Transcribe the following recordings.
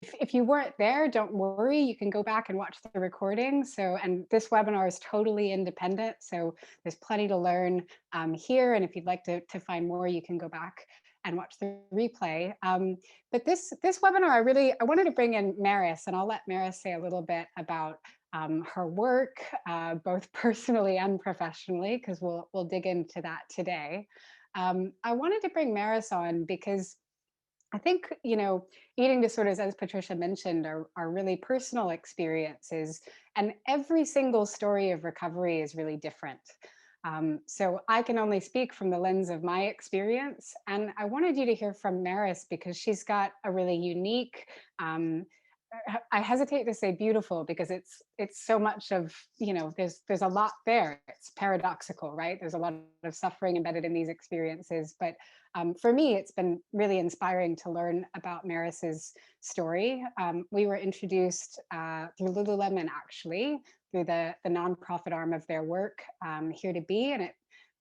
if you weren't there, don't worry. You can go back and watch the recording. So, and this webinar is totally independent. So there's plenty to learn here. And if you'd like to find more, you can go back and watch the replay. But this webinar, I wanted to bring in Maris, and I'll let Maris say a little bit about her work, both personally and professionally, because we'll dig into that today. I wanted to bring Maris on because I think, eating disorders, as Patricia mentioned, are really personal experiences, and every single story of recovery is really different. So I can only speak from the lens of my experience, and I wanted you to hear from Maris because she's got a really unique, um, I hesitate to say beautiful because it's so much of, there's a lot there. It's paradoxical, right? There's a lot of suffering embedded in these experiences. But for me, it's been really inspiring to learn about Maris's story. We were introduced through Lululemon, actually, through the nonprofit arm of their work, Here to Be, and it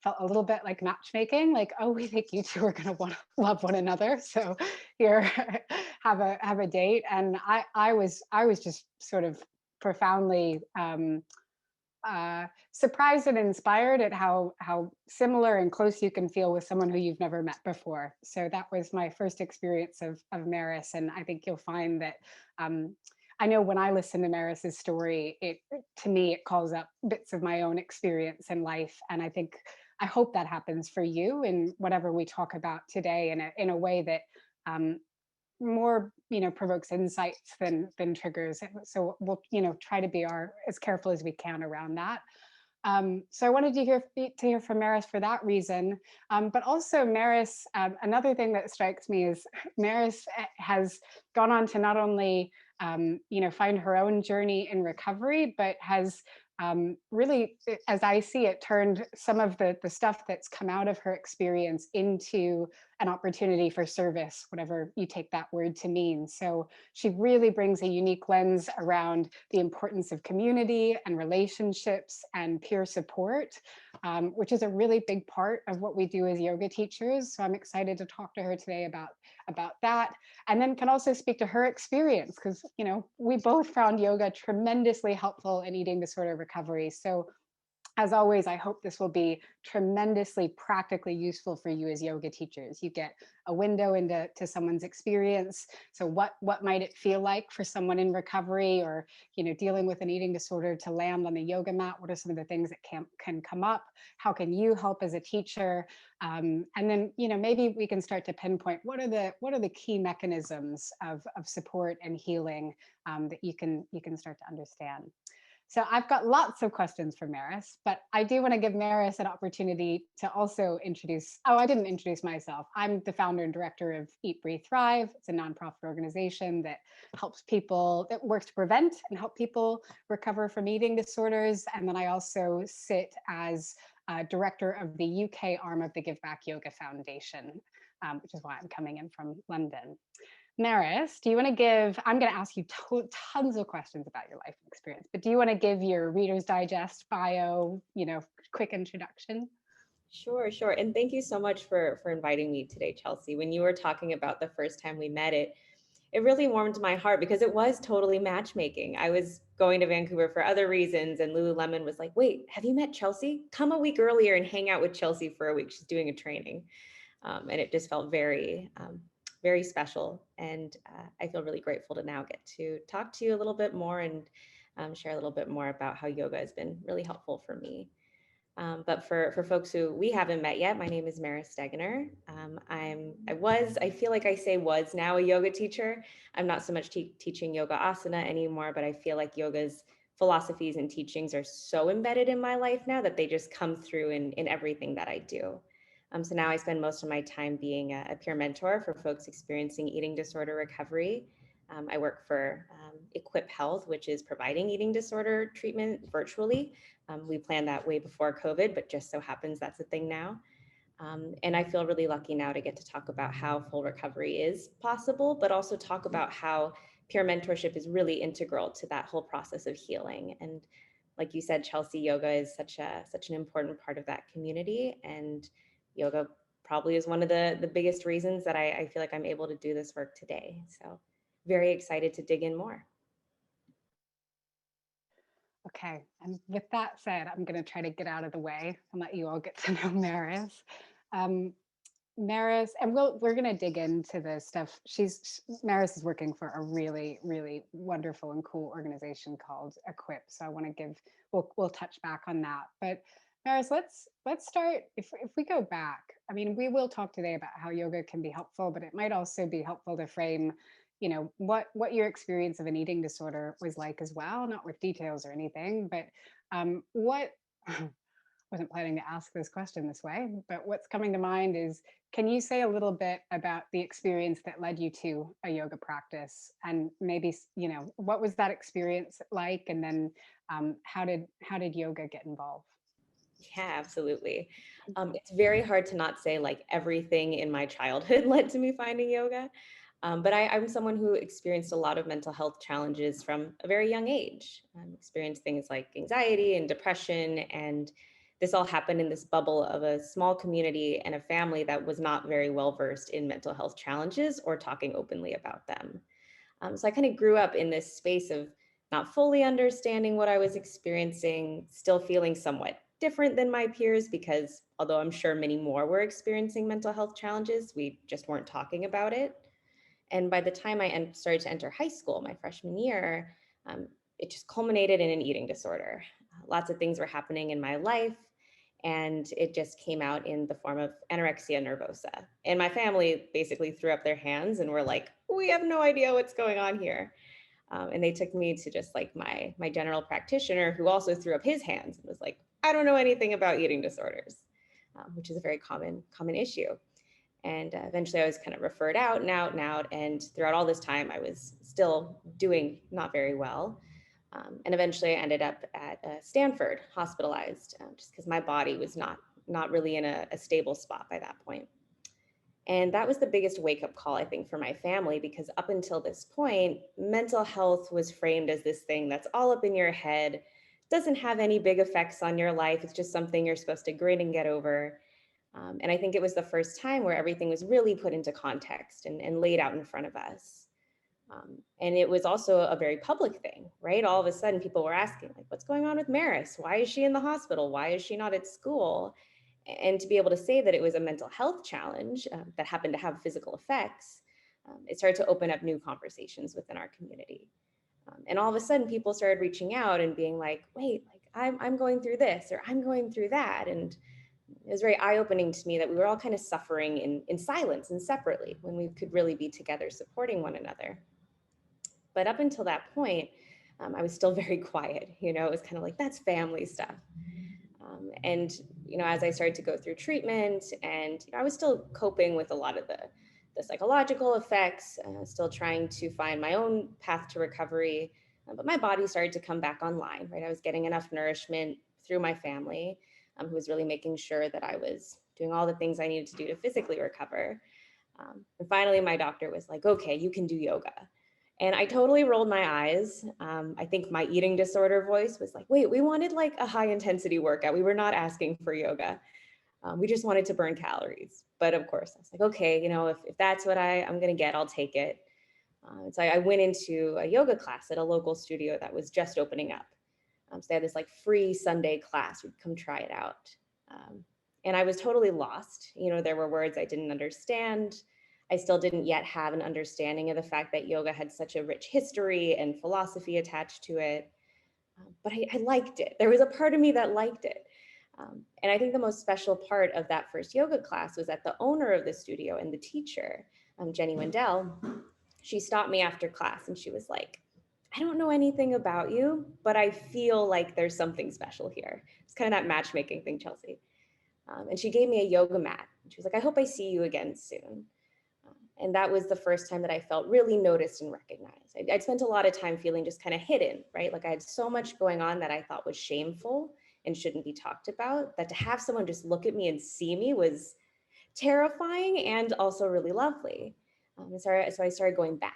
felt a little bit like matchmaking, like, oh, we think you two are going to want to love one another, so here, have a date. And I was just sort of profoundly surprised and inspired at how similar and close you can feel with someone who you've never met before. So that was my first experience of Maris, and I think you'll find that. I know when I listen to Maris's story, to me it calls up bits of my own experience in life, and I hope that happens for you in whatever we talk about today, in a way that more provokes insights than triggers. So we'll try to be as careful as we can around that. So I wanted to hear from Maris for that reason. But also Maris, another thing that strikes me is Maris has gone on to not only find her own journey in recovery, but has really, as I see it, turned some of the stuff that's come out of her experience into an opportunity for service, whatever you take that word to mean. So she really brings a unique lens around the importance of community and relationships and peer support, which is a really big part of what we do as yoga teachers. So I'm excited to talk to her today about that, and then can also speak to her experience, because we both found yoga tremendously helpful in eating disorder recovery. So as always, I hope this will be tremendously practically useful for you as yoga teachers. You get a window into someone's experience. So what might it feel like for someone in recovery or dealing with an eating disorder to land on the yoga mat? What are some of the things that can come up? How can you help as a teacher? And then maybe we can start to pinpoint what are the key mechanisms of support and healing that you can start to understand. So I've got lots of questions for Maris, but I do want to give Maris an opportunity to also introduce, I didn't introduce myself. I'm the founder and director of Eat, Breathe, Thrive. It's a nonprofit organization that that works to prevent and help people recover from eating disorders. And then I also sit as director of the UK arm of the Give Back Yoga Foundation, which is why I'm coming in from London. Maris, do you want to I'm going to ask you tons of questions about your life experience, but do you want to give your Reader's Digest bio, quick introduction? Sure, sure. And thank you so much for inviting me today, Chelsea. When you were talking about the first time we met, it really warmed my heart because it was totally matchmaking. I was going to Vancouver for other reasons, and Lululemon was like, "Wait, have you met Chelsea? Come a week earlier and hang out with Chelsea for a week. She's doing a training." And it just felt very special. And I feel really grateful to now get to talk to you a little bit more and share a little bit more about how yoga has been really helpful for me. But for folks who we haven't met yet, my name is Maris Degener. I feel like I say was now a yoga teacher. I'm not so much teaching yoga asana anymore, but I feel like yoga's philosophies and teachings are so embedded in my life now that they just come through in everything that I do. So now I spend most of my time being a peer mentor for folks experiencing eating disorder recovery. I work for Equip Health, which is providing eating disorder treatment virtually. We planned that way before COVID, but just so happens that's a thing now. And I feel really lucky now to get to talk about how full recovery is possible, but also talk about how peer mentorship is really integral to that whole process of healing. And like you said, Chelsea, yoga is such an important part of that community, and yoga probably is one of the biggest reasons that I feel like I'm able to do this work today. So very excited to dig in more. Okay, and with that said, I'm going to try to get out of the way and let you all get to know Maris. Um, Maris, and we're going to dig into the stuff. Maris is working for a really, really wonderful and cool organization called Equip. So I want to give, we'll touch back on that. But Maris, let's start. If we go back, I mean, we will talk today about how yoga can be helpful, but it might also be helpful to frame, what your experience of an eating disorder was like as well, not with details or anything, but what wasn't planning to ask this question this way, but what's coming to mind is, can you say a little bit about the experience that led you to a yoga practice, and maybe, what was that experience like? And then how did yoga get involved? Yeah, absolutely. It's very hard to not say like everything in my childhood led to me finding yoga. But I'm someone who experienced a lot of mental health challenges from a very young age. Experienced things like anxiety and depression, and this all happened in this bubble of a small community and a family that was not very well versed in mental health challenges or talking openly about them. So I kind of grew up in this space of not fully understanding what I was experiencing, still feeling somewhat different than my peers, because although I'm sure many more were experiencing mental health challenges, we just weren't talking about it. And by the time I started to enter high school, my freshman year, it just culminated in an eating disorder. Lots of things were happening in my life, and it just came out in the form of anorexia nervosa. And my family basically threw up their hands and were like, "We have no idea what's going on here." And they took me to just like my general practitioner, who also threw up his hands and was like, "I don't know anything about eating disorders," which is a very common issue. And eventually I was kind of referred out and out and out. And throughout all this time, I was still doing not very well. And eventually I ended up at Stanford, hospitalized, just because my body was not really in a stable spot by that point. And that was the biggest wake up call, I think, for my family, because up until this point, mental health was framed as this thing that's all up in your head, doesn't have any big effects on your life. It's just something you're supposed to grin and get over. And I think it was the first time where everything was really put into context and laid out in front of us. And it was also a very public thing, right? All of a sudden, people were asking, like, what's going on with Maris? Why is she in the hospital? Why is she not at school? And to be able to say that it was a mental health challenge that happened to have physical effects, it started to open up new conversations within our community. And all of a sudden, people started reaching out and being like, wait, like I'm going through this, or I'm going through that. And it was very eye-opening to me that we were all kind of suffering in silence and separately, when we could really be together supporting one another. But up until that point, I was still very quiet. It was kind of like, that's family stuff. And as I started to go through treatment, and I was still coping with a lot of the psychological effects, still trying to find my own path to recovery. But my body started to come back online, right? I was getting enough nourishment through my family, who was really making sure that I was doing all the things I needed to do to physically recover. And finally, my doctor was like, okay, you can do yoga. And I totally rolled my eyes. I think my eating disorder voice was like, wait, we wanted like a high intensity workout. We were not asking for yoga. We just wanted to burn calories. But of course, I was like, okay, if that's what I'm going to get, I'll take it. And so I went into a yoga class at a local studio that was just opening up. So they had this like free Sunday class. We'd come try it out. And I was totally lost. There were words I didn't understand. I still didn't yet have an understanding of the fact that yoga had such a rich history and philosophy attached to it. But I liked it. There was a part of me that liked it. And I think the most special part of that first yoga class was that the owner of the studio and the teacher, Jenny Wendell, she stopped me after class and she was like, I don't know anything about you, but I feel like there's something special here. It's kind of that matchmaking thing, Chelsea. And she gave me a yoga mat. She was like, I hope I see you again soon. And that was the first time that I felt really noticed and recognized. I'd spent a lot of time feeling just kind of hidden, right? Like I had so much going on that I thought was shameful and shouldn't be talked about, that to have someone just look at me and see me was terrifying and also really lovely. So I started going back.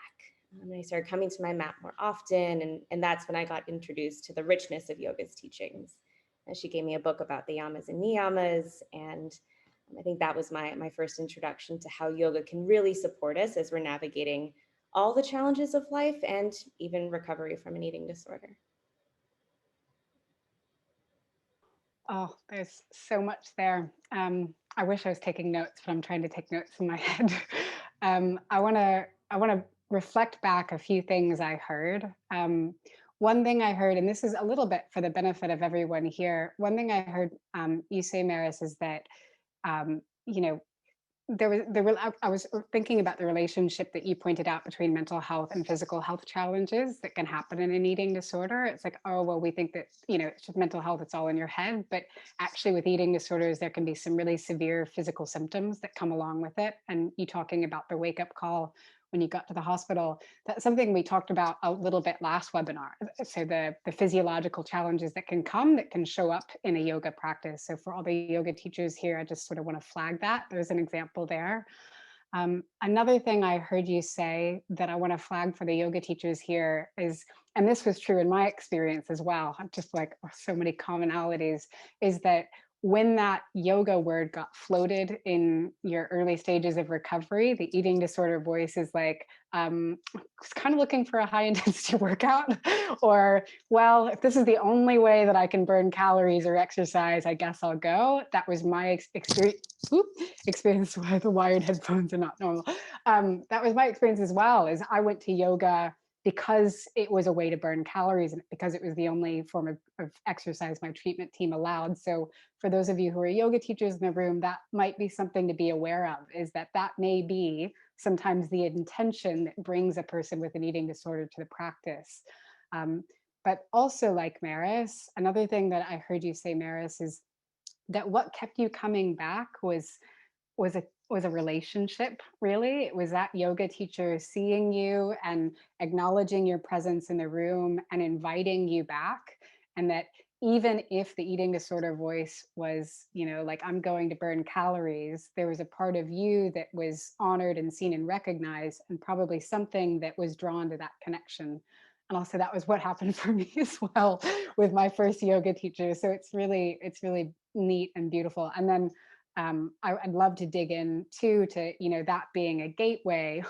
And I started coming to my mat more often. And that's when I got introduced to the richness of yoga's teachings. And she gave me a book about the yamas and niyamas. And I think that was my first introduction to how yoga can really support us as we're navigating all the challenges of life and even recovery from an eating disorder. Oh, there's so much there. I wish I was taking notes, but I'm trying to take notes in my head. I want to reflect back a few things I heard. One thing I heard, and this is a little bit for the benefit of everyone here. One thing I heard you say, Maris, is that you know I was thinking about the relationship that you pointed out between mental health and physical health challenges that can happen in an eating disorder. It's like, oh, well, we think that, it's just mental health, it's all in your head. But actually, with eating disorders, there can be some really severe physical symptoms that come along with it. And you talking about the wake up call when you got to the hospital, that's something we talked about a little bit last webinar. So the physiological challenges that can come, that can show up in a yoga practice. So for all the yoga teachers here, I just sort of want to flag that. There's an example there. Another thing I heard you say that I want to flag for the yoga teachers here is, and this was true in my experience as well, I'm just like, oh, so many commonalities, is that when that yoga word got floated in your early stages of recovery, the eating disorder voice is like, was kind of looking for a high intensity workout, or, well, if this is the only way that I can burn calories or exercise, I guess I'll go. That was my experience. Experience why the wired headphones are not normal. That was my experience as well. Is I went to yoga because it was a way to burn calories and because it was the only form of exercise my treatment team allowed. So for those of you who are yoga teachers in the room, that might be something to be aware of, is that that may be sometimes the intention that brings a person with an eating disorder to the practice. But also, like Maris, another thing that I heard you say, Maris, is that what kept you coming back was a relationship. Really, it was that yoga teacher seeing you and acknowledging your presence in the room and inviting you back. And that even if the eating disorder voice was, like, I'm going to burn calories, there was a part of you that was honored and seen and recognized, and probably something that was drawn to that connection. And also that was what happened for me as well with my first yoga teacher. So it's really neat and beautiful. And then I'd love to dig in too to, that being a gateway,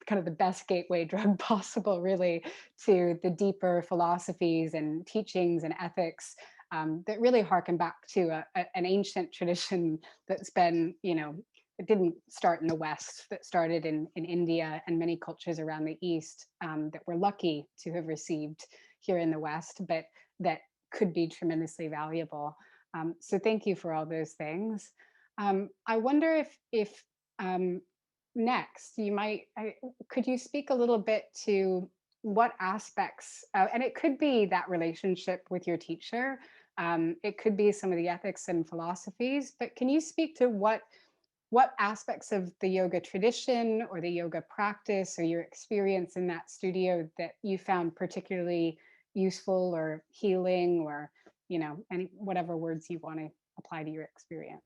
kind of the best gateway drug possible, really, to the deeper philosophies and teachings and ethics that really harken back to an ancient tradition that's been, it didn't start in the West, that started in India and many cultures around the East that we're lucky to have received here in the West, but that could be tremendously valuable. So thank you for all those things. I wonder if next you might, could you speak a little bit to what aspects, and it could be that relationship with your teacher, it could be some of the ethics and philosophies, but can you speak to what aspects of the yoga tradition or the yoga practice or your experience in that studio that you found particularly useful or healing, or any whatever words you want to apply to your experience?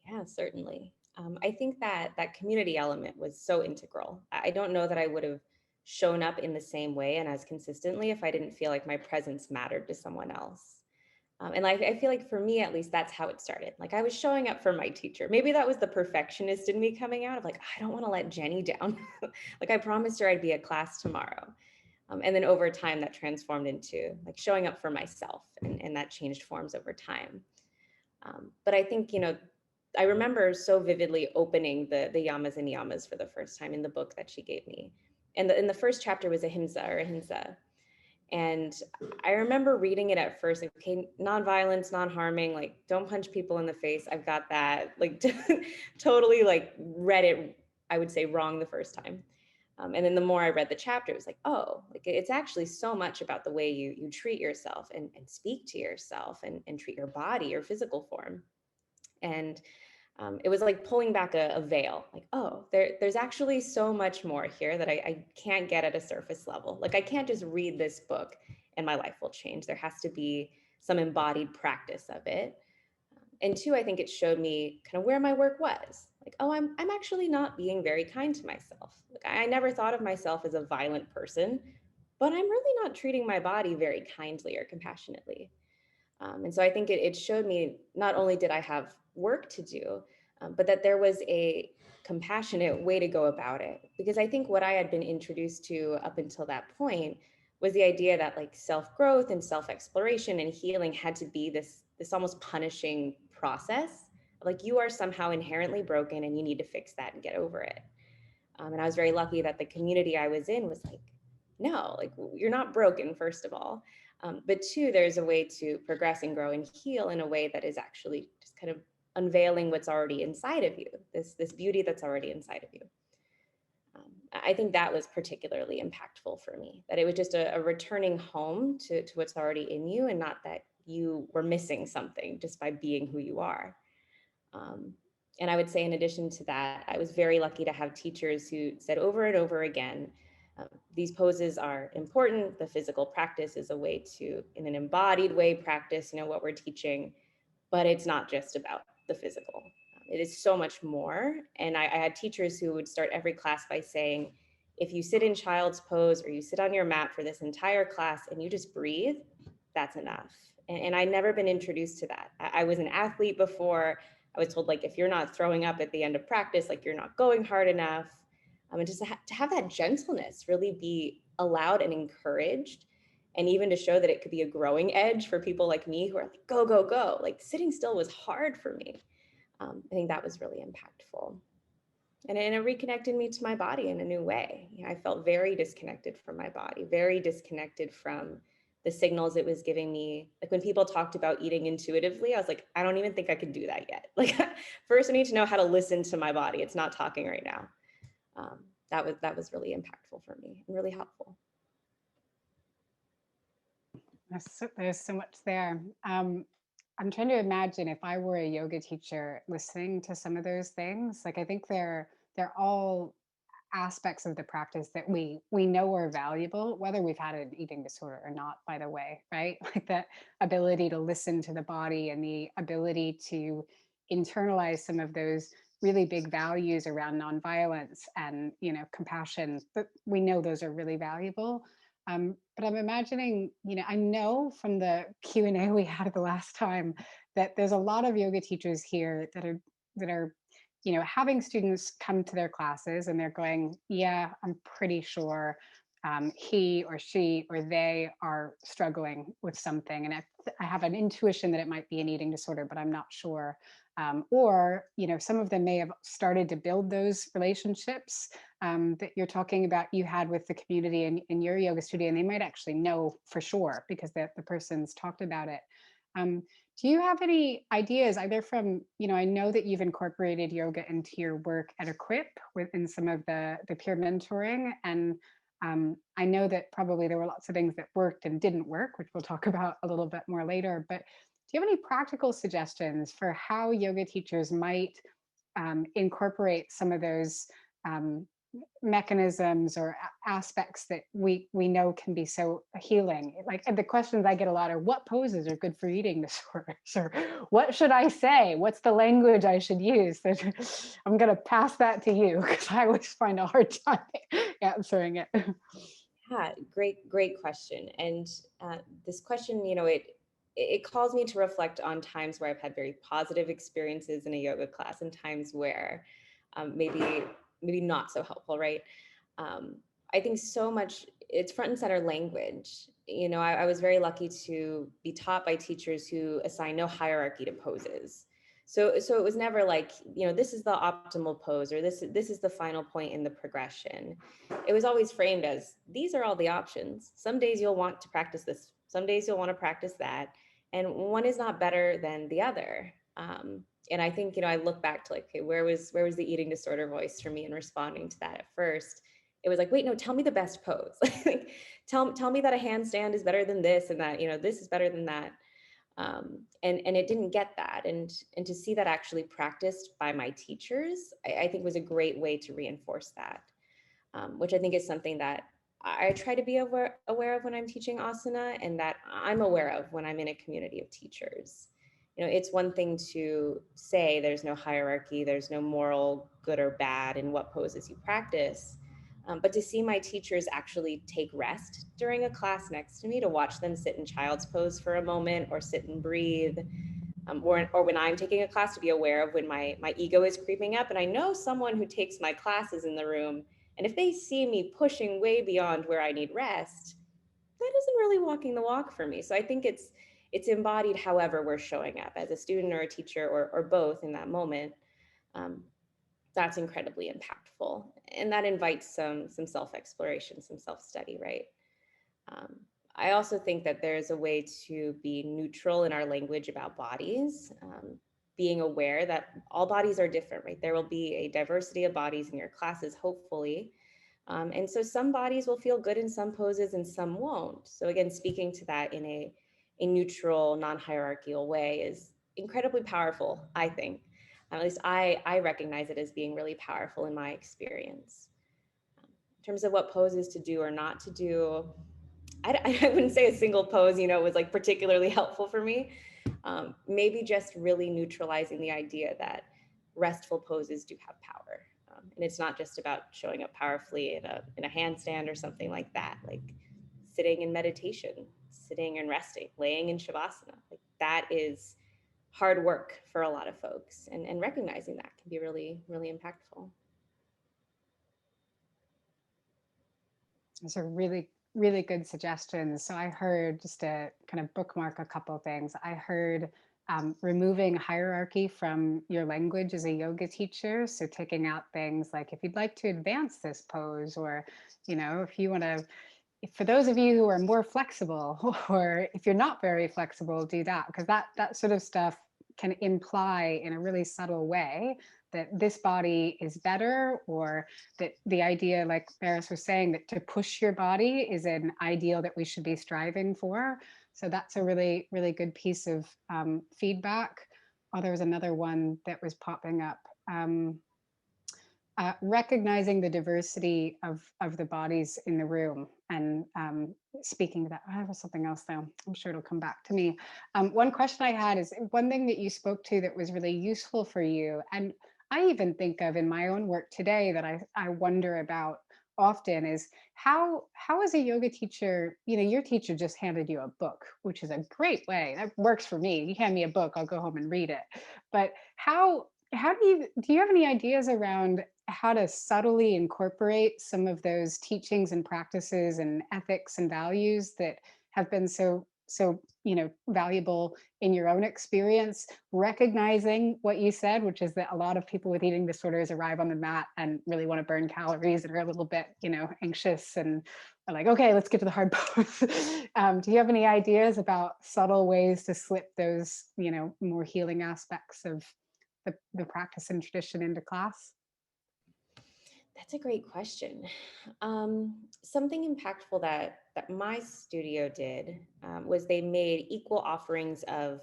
Yeah, certainly. I think that that community element was so integral. I don't know that I would have shown up in the same way and as consistently if I didn't feel like my presence mattered to someone else. And like, I feel like for me, at least, that's how it started. Like I was showing up for my teacher. Maybe that was the perfectionist in me coming out of like, I don't want to let Jenny down. Like I promised her I'd be at class tomorrow. And then over time that transformed into like showing up for myself, and that changed forms over time. But I think, I remember so vividly opening the yamas and niyamas for the first time in the book that she gave me. And in the first chapter was ahimsa. And I remember reading it at first, like, okay, nonviolence, non-harming, like don't punch people in the face. I've got that, like totally like read it, I would say, wrong the first time. And then the more I read the chapter, it was like, oh, like it's actually so much about the way you treat yourself and speak to yourself and treat your body, your physical form. And it was like pulling back a veil, like, oh, there's actually so much more here that I can't get at a surface level. Like I can't just read this book and my life will change. There has to be some embodied practice of it. And two, I think it showed me kind of where my work was. Like, oh, I'm actually not being very kind to myself. Like I never thought of myself as a violent person, but I'm really not treating my body very kindly or compassionately. And so I think it showed me not only did I have work to do, but that there was compassionate way to go about it. Because I think what I had been introduced to up until that point was the idea that like self-growth and self-exploration and healing had to be this almost punishing process. Like you are somehow inherently broken and you need to fix that and get over it. And I was very lucky that the community I was in was like, no, like you're not broken, first of all. But two, there's a way to progress and grow and heal in a way that is actually just kind of unveiling what's already inside of you, this beauty that's already inside of you. I think that was particularly impactful for me, that it was just a returning home to what's already in you and not that you were missing something just by being who you are. Um, and I would say in addition to that, I was very lucky to have teachers who said over and over again, these poses are important. The physical practice is a way to, in an embodied way, practice, what we're teaching, but it's not just about the physical. It is so much more. And I had teachers who would start every class by saying, if you sit in child's pose or you sit on your mat for this entire class and you just breathe, that's enough. And I'd never been introduced to that. I was an athlete before. I was told, like, if you're not throwing up at the end of practice, like you're not going hard enough. And just to have that gentleness really be allowed and encouraged, and even to show that it could be a growing edge for people like me who are like, go, go, go. Like sitting still was hard for me. I think that was really impactful. And it reconnected me to my body in a new way. I felt very disconnected from my body, very disconnected from the signals it was giving me. Like when people talked about eating intuitively, I was like, I don't even think I could do that yet. Like first I need to know how to listen to my body. It's not talking right now. That was really impactful for me and really helpful. There's so much there. I'm trying to imagine if I were a yoga teacher listening to some of those things. Like I think they're all aspects of the practice that we know are valuable, whether we've had an eating disorder or not, by the way, right? Like that ability to listen to the body and the ability to internalize some of those really big values around nonviolence and compassion. But we know those are really valuable. But I'm imagining, I know from the Q&A we had the last time that there's a lot of yoga teachers here that are having students come to their classes and they're going, yeah, I'm pretty sure he or she or they are struggling with something. And I have an intuition that it might be an eating disorder, but I'm not sure. Or, some of them may have started to build those relationships that you're talking about you had with the community in your yoga studio, and they might actually know for sure because the person's talked about it. Do you have any ideas either from, I know that you've incorporated yoga into your work at Equip within some of the peer mentoring. And I know that probably there were lots of things that worked and didn't work, which we'll talk about a little bit more later. But do you have any practical suggestions for how yoga teachers might incorporate some of those mechanisms or aspects that we know can be so healing? Like the questions I get a lot are, what poses are good for eating disorders, or what should I say, what's the language I should use? I'm going to pass that to you because I always find a hard time answering it. Yeah, great question. And this question, it calls me to reflect on times where I've had very positive experiences in a yoga class and times where maybe not so helpful, right? I think so much, it's front and center language. I was very lucky to be taught by teachers who assign no hierarchy to poses. So it was never like, this is the optimal pose or this is the final point in the progression. It was always framed as, these are all the options. Some days you'll want to practice this. Some days you'll want to practice that. And one is not better than the other. And I think, I look back to like, okay, where was the eating disorder voice for me in responding to that at first? It was like, wait, no, tell me the best pose. Like, tell me that a handstand is better than this and that, this is better than that. And it didn't get that. And to see that actually practiced by my teachers, I think was a great way to reinforce that, which I think is something that I try to be aware of when I'm teaching asana, and that I'm aware of when I'm in a community of teachers. It's one thing to say there's no hierarchy, there's no moral good or bad in what poses you practice. But to see my teachers actually take rest during a class next to me, to watch them sit in child's pose for a moment or sit and breathe, or when I'm taking a class, to be aware of when my ego is creeping up. And I know someone who takes my classes in the room, and if they see me pushing way beyond where I need rest, that isn't really walking the walk for me. So I think it's embodied however we're showing up as a student or a teacher or both in that moment. Um, that's incredibly impactful, and that invites some self-exploration, some self-study, right? Um, I also think that there's a way to be neutral in our language about bodies, being aware that all bodies are different, right? There will be a diversity of bodies in your classes, hopefully. And so some bodies will feel good in some poses and some won't. So again, speaking to that in a neutral, non-hierarchical way is incredibly powerful, I think. At least I recognize it as being really powerful in my experience. In terms of what poses to do or not to do, I wouldn't say a single pose, was like particularly helpful for me. Maybe just really neutralizing the idea that restful poses do have power. And it's not just about showing up powerfully in a handstand or something like that, like sitting in meditation, sitting and resting, laying in Shavasana. Like that is hard work for a lot of folks. And recognizing that can be really, really impactful. Those are really, really good suggestions. So I heard, just to kind of bookmark a couple things, I heard removing hierarchy from your language as a yoga teacher. So taking out things like, if you'd like to advance this pose, or, if you want to, for those of you who are more flexible, or if you're not very flexible, do that, because that sort of stuff can imply in a really subtle way that this body is better, or that the idea, like Maris was saying, that to push your body is an ideal that we should be striving for. So that's a really, really good piece of feedback. Oh, there was another one that was popping up. Recognizing the diversity of the bodies in the room, and speaking to that. I have something else though. I'm sure it'll come back to me. One question I had is, one thing that you spoke to that was really useful for you, and I even think of in my own work today, that I wonder about often, is how as a yoga teacher, your teacher just handed you a book, which is a great way. That works for me. You hand me a book, I'll go home and read it. But how do you have any ideas around how to subtly incorporate some of those teachings and practices and ethics and values that have been so valuable in your own experience, recognizing what you said, which is that a lot of people with eating disorders arrive on the mat and really want to burn calories and are a little bit anxious and are like, okay, let's get to the hard pose. Do you have any ideas about subtle ways to slip those more healing aspects of the practice and tradition into class? That's a great question. Something impactful that my studio did was they made equal offerings of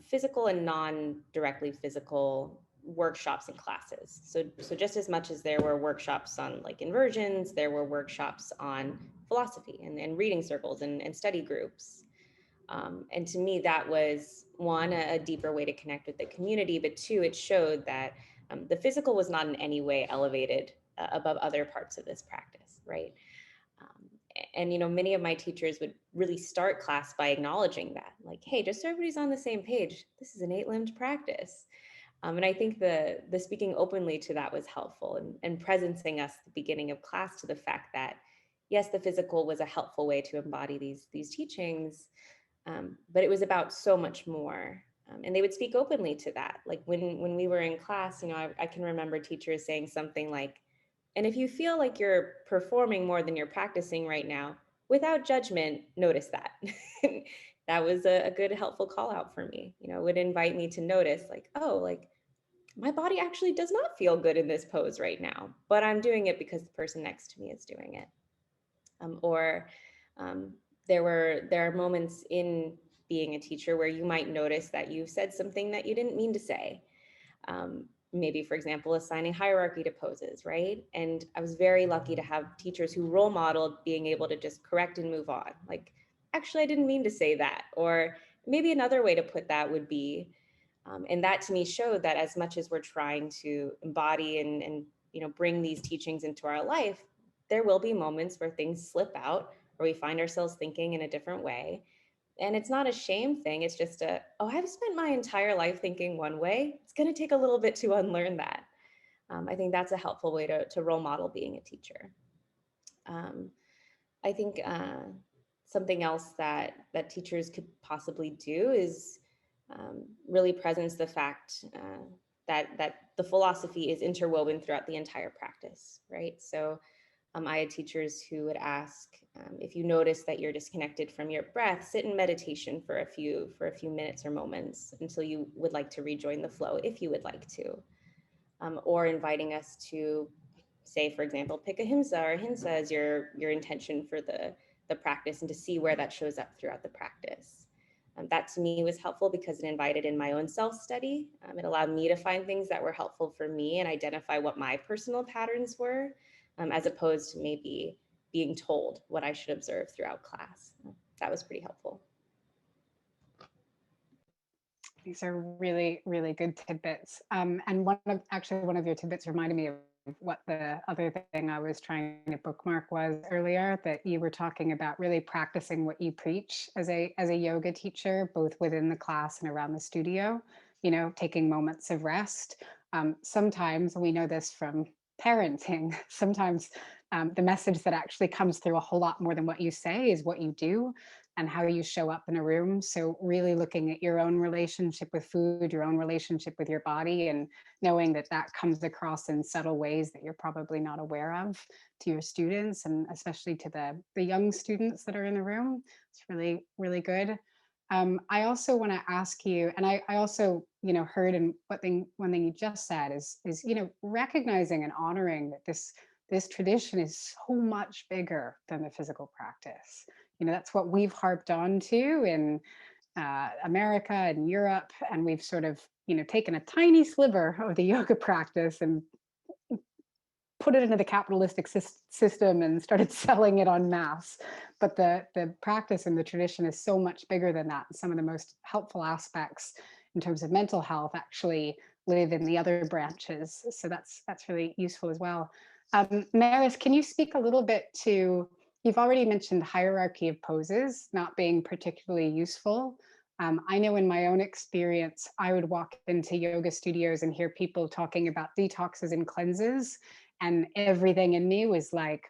physical and non-directly physical workshops and classes. So just as much as there were workshops on like inversions, there were workshops on philosophy and reading circles and study groups. And to me, that was one, a deeper way to connect with the community, but two, it showed that the physical was not in any way elevated above other parts of this practice, right? And many of my teachers would really start class by acknowledging that, like, hey, just so everybody's on the same page, this is an 8-limbed practice. And I think the speaking openly to that was helpful, and presencing us at the beginning of class to the fact that, yes, the physical was a helpful way to embody these teachings, but it was about so much more. And they would speak openly to that. Like when we were in class, I can remember teachers saying something like, and if you feel like you're performing more than you're practicing right now, without judgment, notice that. That was a good, helpful call out for me. It would invite me to notice, like, oh, like my body actually does not feel good in this pose right now, but I'm doing it because the person next to me is doing it. Or there are moments in being a teacher where you might notice that you've said something that you didn't mean to say. Maybe, for example, assigning hierarchy to poses, right? And I was very lucky to have teachers who role modeled being able to just correct and move on. Like, actually, I didn't mean to say that. Or maybe another way to put that would be, and that to me showed that as much as we're trying to embody and bring these teachings into our life, there will be moments where things slip out, or we find ourselves thinking in a different way. And it's not a shame thing. It's just oh, I've spent my entire life thinking one way. It's going to take a little bit to unlearn that. I think that's a helpful way to role model being a teacher. Um, I think something else that teachers could possibly do is really presence the fact that the philosophy is interwoven throughout the entire practice, right? So I had teachers who would ask, if you notice that you're disconnected from your breath, sit in meditation for a few minutes or moments until you would like to rejoin the flow, if you would like to, or inviting us to, say, for example, pick a himsa or hinsa as your intention for the practice, and to see where that shows up throughout the practice. That to me was helpful because it invited in my own self-study. It allowed me to find things that were helpful for me and identify what my personal patterns were, as opposed to maybe being told what I should observe throughout class. That was pretty helpful. These are really, really good tidbits. And one of your tidbits reminded me of what the other thing I was trying to bookmark was earlier, that you were talking about really practicing what you preach as a yoga teacher, both within the class and around the studio, you know, taking moments of rest. Sometimes, and we know this from parenting, sometimes the message that actually comes through a whole lot more than what you say is what you do and how you show up in a room. So really looking at your own relationship with food, your own relationship with your body, and knowing that that comes across in subtle ways that you're probably not aware of to your students, and especially to the young students that are in the room. It's really, really good. I also want to ask you, and I also, you know, heard, and one thing you just said is, you know, recognizing and honoring that this tradition is so much bigger than the physical practice. You know, that's what we've harped on to in America and Europe, and we've sort of, you know, taken a tiny sliver of the yoga practice and put it into the capitalistic system and started selling it en masse. But the practice and the tradition is so much bigger than that. Some of the most helpful aspects in terms of mental health actually live in the other branches. So that's really useful as well. Maris, can you speak a little bit to, you've already mentioned hierarchy of poses not being particularly useful. I know in my own experience, I would walk into yoga studios and hear people talking about detoxes and cleanses, and everything in me was like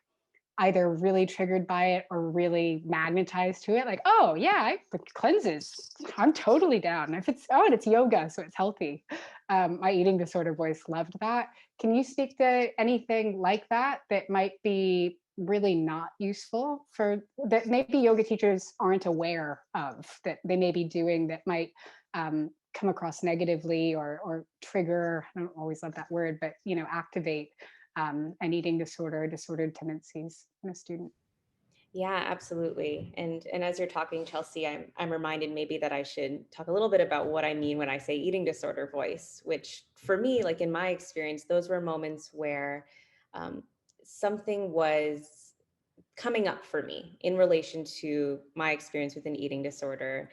either really triggered by it or really magnetized to it. Like, oh yeah, the cleanses, I'm totally down. If it's, oh, and it's yoga, so it's healthy. My eating disorder voice loved that. Can you speak to anything like that that might be really not useful, for that maybe yoga teachers aren't aware of, that they may be doing, that might come across negatively or trigger, I don't always love that word, but, you know, activate an eating disorder, disordered tendencies in a student? Yeah, absolutely. And as you're talking, Chelsea, I'm reminded maybe that I should talk a little bit about what I mean when I say eating disorder voice, which for me, like in my experience, those were moments where um, something was coming up for me in relation to my experience with an eating disorder,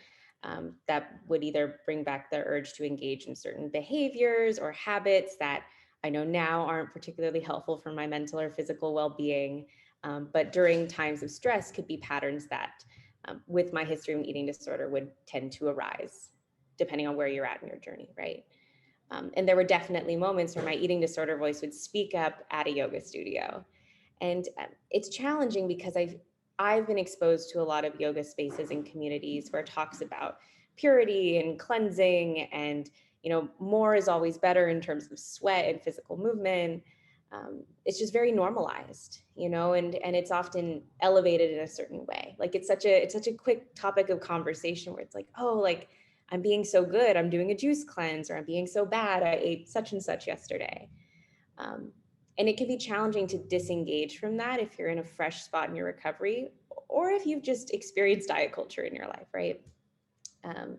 that would either bring back the urge to engage in certain behaviors or habits that I know now aren't particularly helpful for my mental or physical well-being, but during times of stress could be patterns that, with my history of an eating disorder, would tend to arise, depending on where you're at in your journey, right? And there were definitely moments where my eating disorder voice would speak up at a yoga studio. And it's challenging because I've been exposed to a lot of yoga spaces and communities where it talks about purity and cleansing, and more is always better in terms of sweat and physical movement. It's just very normalized, and it's often elevated in a certain way. Like it's such a quick topic of conversation where it's like, oh, like I'm being so good, I'm doing a juice cleanse, or I'm being so bad, I ate such and such yesterday. Um, and it can be challenging to disengage from that if you're in a fresh spot in your recovery, or if you've just experienced diet culture in your life, right? Um,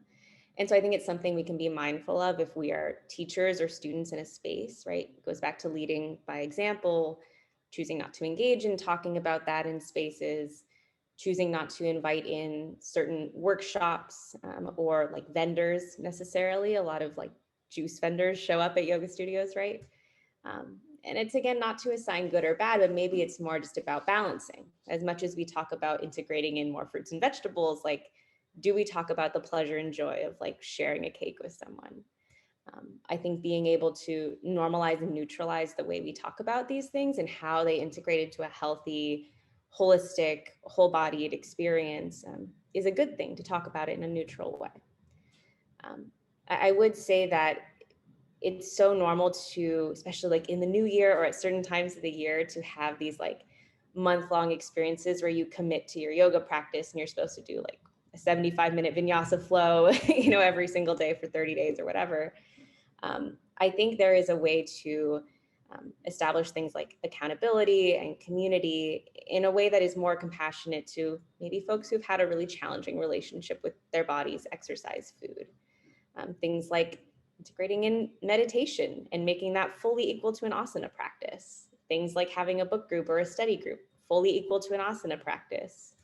and so I think it's something we can be mindful of if we are teachers or students in a space, right? It goes back to leading by example, choosing not to engage in talking about that in spaces, choosing not to invite in certain workshops, or like vendors necessarily. A lot of like juice vendors show up at yoga studios, right? And it's, again, not to assign good or bad, but maybe it's more just about balancing. As much as we talk about integrating in more fruits and vegetables, like Do we talk about the pleasure and joy of like sharing a cake with someone? I think being able to normalize and neutralize the way we talk about these things and how they integrate into a healthy, holistic, whole-bodied experience is a good thing to talk about it in a neutral way. I would say that it's so normal to, especially like in the new year or at certain times of the year, to have these like month-long experiences where you commit to your yoga practice and you're supposed to do like a 75-minute vinyasa flow, every single day for 30 days or whatever. I think there is a way to establish things like accountability and community in a way that is more compassionate to maybe folks who've had a really challenging relationship with their bodies, exercise, food. Things like integrating in meditation and making that fully equal to an asana practice. Things like having a book group or a study group fully equal to an asana practice.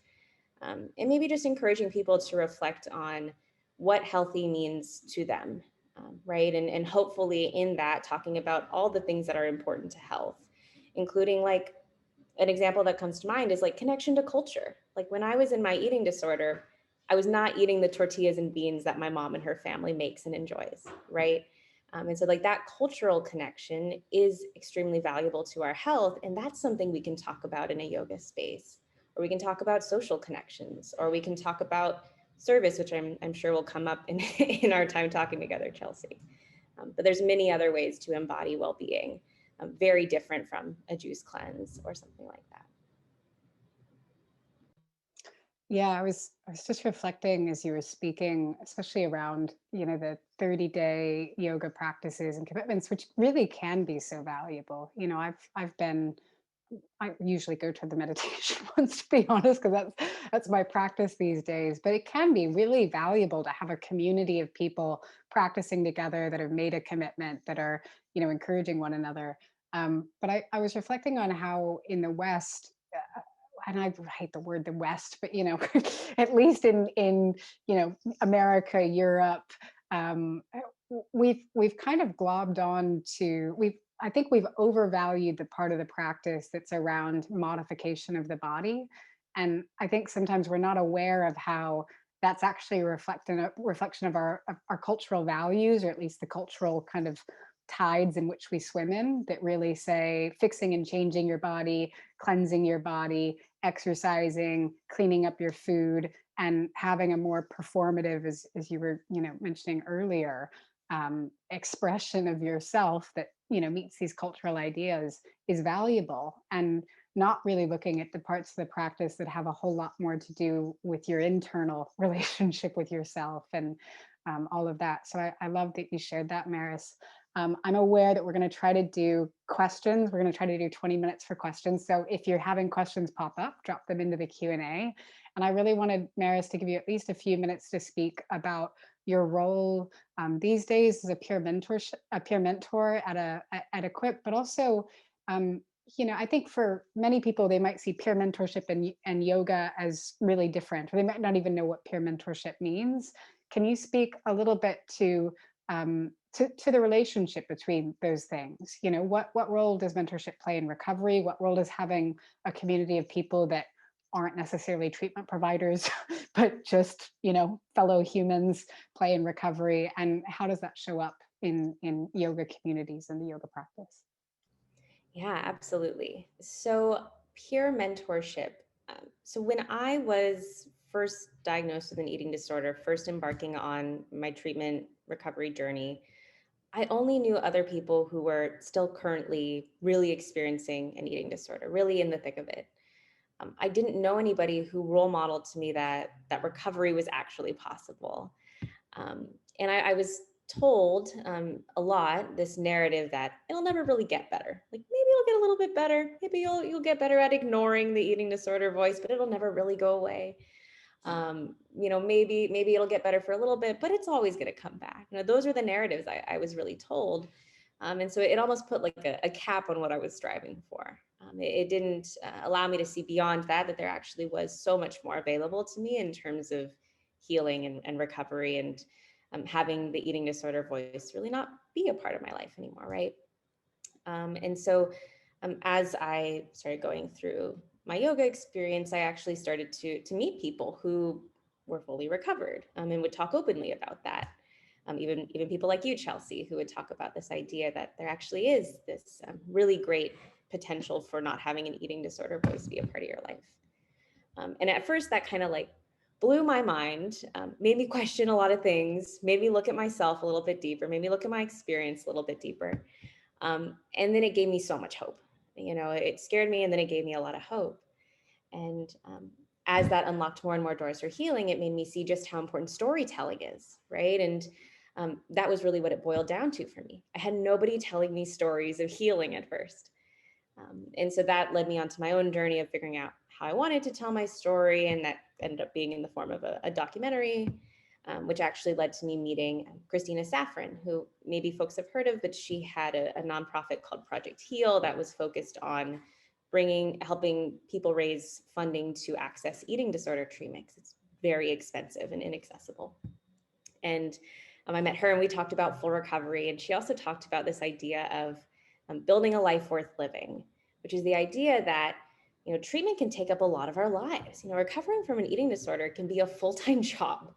And maybe just encouraging people to reflect on what healthy means to them, right? And hopefully in that, talking about all the things that are important to health, including like an example that comes to mind is like connection to culture. Like when I was in my eating disorder, I was not eating the tortillas and beans that my mom and her family makes and enjoys, right? And so like that cultural connection is extremely valuable to our health. And that's something we can talk about in a yoga space, or we can talk about social connections, or we can talk about service, which I'm sure will come up in, in our time talking together, Chelsea. But there's many other ways to embody well-being, very different from a juice cleanse or something like that. Yeah, I was just reflecting as you were speaking, especially around, the 30-day yoga practices and commitments, which really can be so valuable. I usually go to the meditation ones, to be honest, because that's my practice these days. But it can be really valuable to have a community of people practicing together that have made a commitment, that are, encouraging one another. But I was reflecting on how in the West, and I hate the word the West, but at least in America, Europe, we've kind of globbed on to we've I think we've overvalued the part of the practice that's around modification of the body. And I think sometimes we're not aware of how that's actually a reflection of our cultural values, or at least the cultural kind of tides in which we swim in, that really say fixing and changing your body, cleansing your body, exercising, cleaning up your food, and having a more performative, as you were mentioning earlier, expression of yourself that meets these cultural ideas is valuable, and not really looking at the parts of the practice that have a whole lot more to do with your internal relationship with yourself, and all of that. So I love that you shared that, Maris. I'm aware that we're going to try to do questions. We're going to try to do 20 minutes for questions. So if you're having questions pop up, drop them into the Q&A. And I really wanted Maris to give you at least a few minutes to speak about your role these days as a peer mentor at Equip, but also, I think for many people, they might see peer mentorship and yoga as really different, or they might not even know what peer mentorship means. Can you speak a little bit to the relationship between those things? What role does mentorship play in recovery? What role does having a community of people that aren't necessarily treatment providers, but just, fellow humans play in recovery? And how does that show up in yoga communities and the yoga practice? Yeah, absolutely. So peer mentorship. So when I was first diagnosed with an eating disorder, first embarking on my treatment recovery journey, I only knew other people who were still currently really experiencing an eating disorder, really in the thick of it. I didn't know anybody who role modeled to me that recovery was actually possible. And I was told a lot this narrative that it'll never really get better. Like maybe it'll get a little bit better. Maybe you'll get better at ignoring the eating disorder voice, but it'll never really go away. Maybe it'll get better for a little bit, but it's always going to come back. Those are the narratives I was really told. And so it almost put like a cap on what I was striving for. It didn't allow me to see beyond that there actually was so much more available to me in terms of healing and recovery, and having the eating disorder voice really not be a part of my life anymore, right? And so as I started going through my yoga experience, I actually started to meet people who were fully recovered, and would talk openly about that. Even people like you, Chelsea, who would talk about this idea that there actually is this really great potential for not having an eating disorder always be a part of your life. And at first, that kind of like blew my mind, made me question a lot of things, made me look at myself a little bit deeper, made me look at my experience a little bit deeper. And then it gave me so much hope. You know, it scared me, and then it gave me a lot of hope. And as that unlocked more and more doors for healing, it made me see just how important storytelling is, right? And that was really what it boiled down to for me. I had nobody telling me stories of healing at first. And so that led me onto my own journey of figuring out how I wanted to tell my story. And that ended up being in the form of a documentary, which actually led to me meeting Christina Saffron, who maybe folks have heard of, but she had a nonprofit called Project Heal that was focused on helping people raise funding to access eating disorder treatment, because it's very expensive and inaccessible. And I met her and we talked about full recovery. And she also talked about this idea of building a life worth living, which is the idea that, you know, treatment can take up a lot of our lives. You know, recovering from an eating disorder can be a full-time job.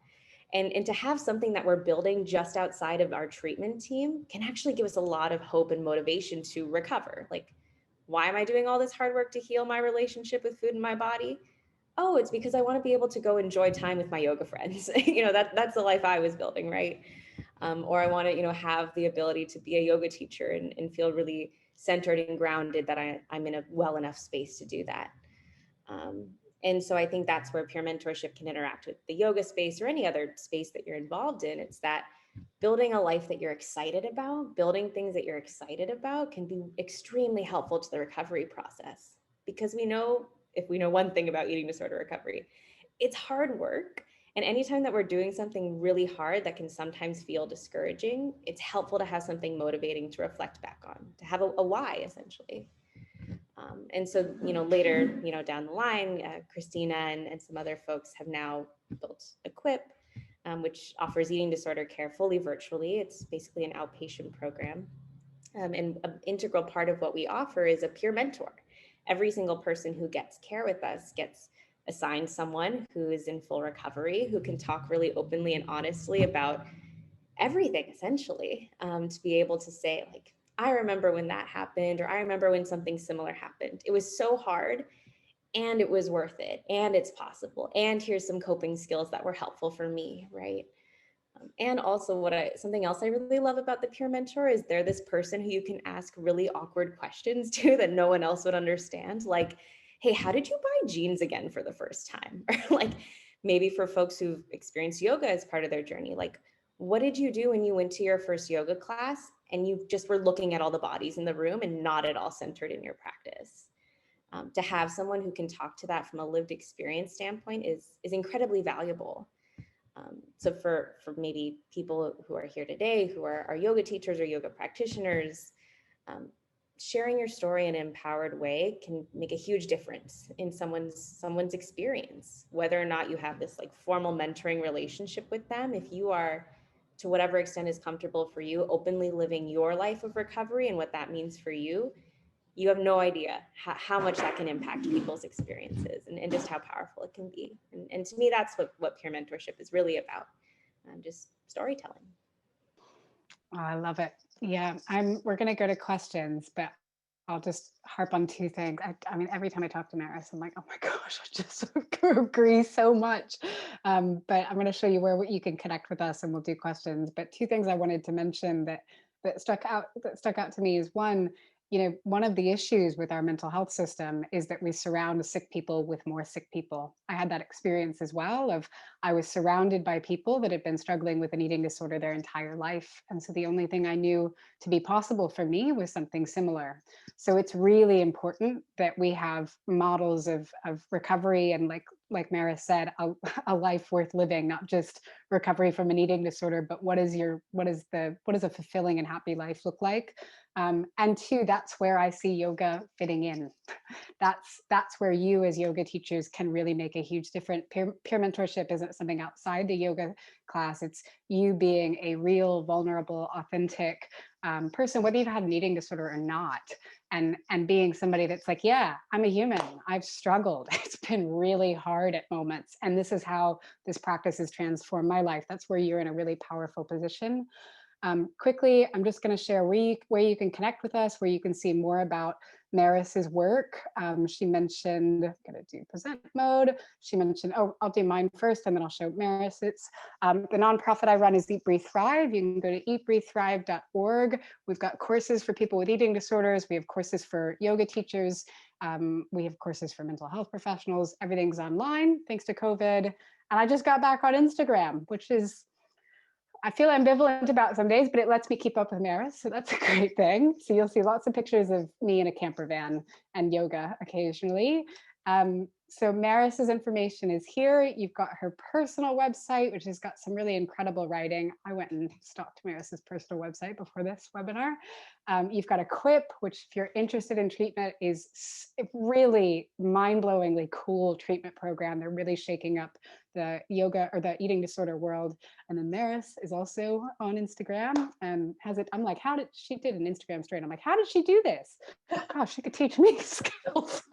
And to have something that we're building just outside of our treatment team can actually give us a lot of hope and motivation to recover. Like, why am I doing all this hard work to heal my relationship with food and my body? Oh, it's because I want to be able to go enjoy time with my yoga friends. You know, that's the life I was building, right? Or I want to, you know, have the ability to be a yoga teacher and feel really centered and grounded that I'm in a well enough space to do that. Um, and so I think that's where peer mentorship can interact with the yoga space or any other space that you're involved in. It's that building a life that you're excited about, building things that you're excited about can be extremely helpful to the recovery process. Because we know, if we know one thing about eating disorder recovery, it's hard work. And anytime that we're doing something really hard that can sometimes feel discouraging, it's helpful to have something motivating to reflect back on, to have a why, essentially. And so, you know, later, you know, down the line, Christina and some other folks have now built Equip, which offers eating disorder care fully virtually. It's basically an outpatient program. And an integral part of what we offer is a peer mentor. Every single person who gets care with us gets assigned someone who is in full recovery, who can talk really openly and honestly about everything, essentially, to be able to say, like, I remember when that happened, or I remember when something similar happened. It was so hard, and it was worth it, and it's possible, and here's some coping skills that were helpful for me, right? And also something else I really love about the peer mentor is they're this person who you can ask really awkward questions to that no one else would understand. Like, hey, how did you buy jeans again for the first time? Or like, maybe for folks who've experienced yoga as part of their journey, like, what did you do when you went to your first yoga class and you just were looking at all the bodies in the room and not at all centered in your practice? To have someone who can talk to that from a lived experience standpoint is incredibly valuable. So for maybe people who are here today, who are yoga teachers or yoga practitioners, sharing your story in an empowered way can make a huge difference in someone's experience, whether or not you have this like formal mentoring relationship with them. If you are, to whatever extent is comfortable for you, openly living your life of recovery and what that means for you, you have no idea how much that can impact people's experiences and just how powerful it can be. And to me, that's what peer mentorship is really about, just storytelling. Oh, I love it. Yeah, we're going to go to questions, but I'll just harp on two things. I mean, every time I talk to Maris, I'm like, oh my gosh, I just agree so much. But I'm going to show you where you can connect with us, and we'll do questions. But two things I wanted to mention that stuck out to me is one, you know, one of the issues with our mental health system is that we surround sick people with more sick people. I had that experience as well of I was surrounded by people that had been struggling with an eating disorder their entire life. And so the only thing I knew to be possible for me was something similar. So it's really important that we have models of recovery and like Maris said, a life worth living, not just recovery from an eating disorder, but what does a fulfilling and happy life look like And two, that's where I see yoga fitting in. That's where you as yoga teachers can really make a huge difference. Peer mentorship isn't something outside the yoga class. It's you being a real, vulnerable, authentic person, whether you've had an eating disorder or not, and being somebody that's like, yeah, I'm a human. I've struggled. It's been really hard at moments, and this is how this practice has transformed my life. That's where you're in a really powerful position. Quickly, I'm just going to share where you can connect with us, where you can see more about Maris's work. She mentioned, I'm going to do present mode. She mentioned, oh, I'll do mine first and then I'll show Maris's. The nonprofit I run is Eat, Breathe, Thrive. You can go to eatbreathethrive.org. We've got courses for people with eating disorders. We have courses for yoga teachers. We have courses for mental health professionals. Everything's online thanks to COVID. And I just got back on Instagram, which is, I feel ambivalent about some days, but it lets me keep up with Maris, so that's a great thing. So you'll see lots of pictures of me in a camper van and yoga occasionally. So Maris's information is here. You've got her personal website, which has got some really incredible writing. I went and stalked Maris's personal website before this webinar. You've got a Quip, which if you're interested in treatment is really mind-blowingly cool treatment program. They're really shaking up the yoga or the eating disorder world. And then Maris is also on Instagram and has it. I'm like, how did she did an Instagram story? And I'm like, how did she do this? Gosh, she could teach me skills.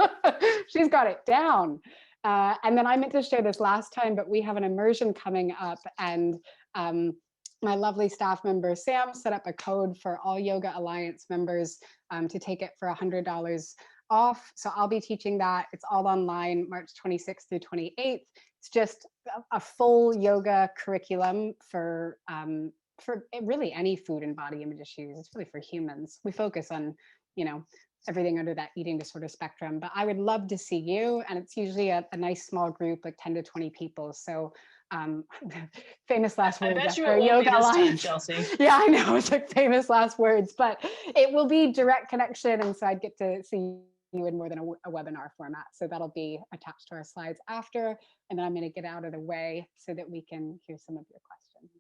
She's got it down. And then I meant to share this last time, but we have an immersion coming up, and my lovely staff member Sam set up a code for all Yoga Alliance members to take it for $100 off. So I'll be teaching that. It's all online, March 26th through 28th. It's just a full yoga curriculum for really any food and body image issues. It's really for humans. We focus on, everything under that eating disorder spectrum, but I would love to see you. And it's usually a nice small group, like 10 to 20 people. So famous last words. I bet you after it won't Yoga be this Alliance. time, Chelsea. Yeah, I know, it's like famous last words, but it will be direct connection. And so I'd get to see you in more than a webinar format. So that'll be attached to our slides after, and then I'm going to get out of the way so that we can hear some of your questions.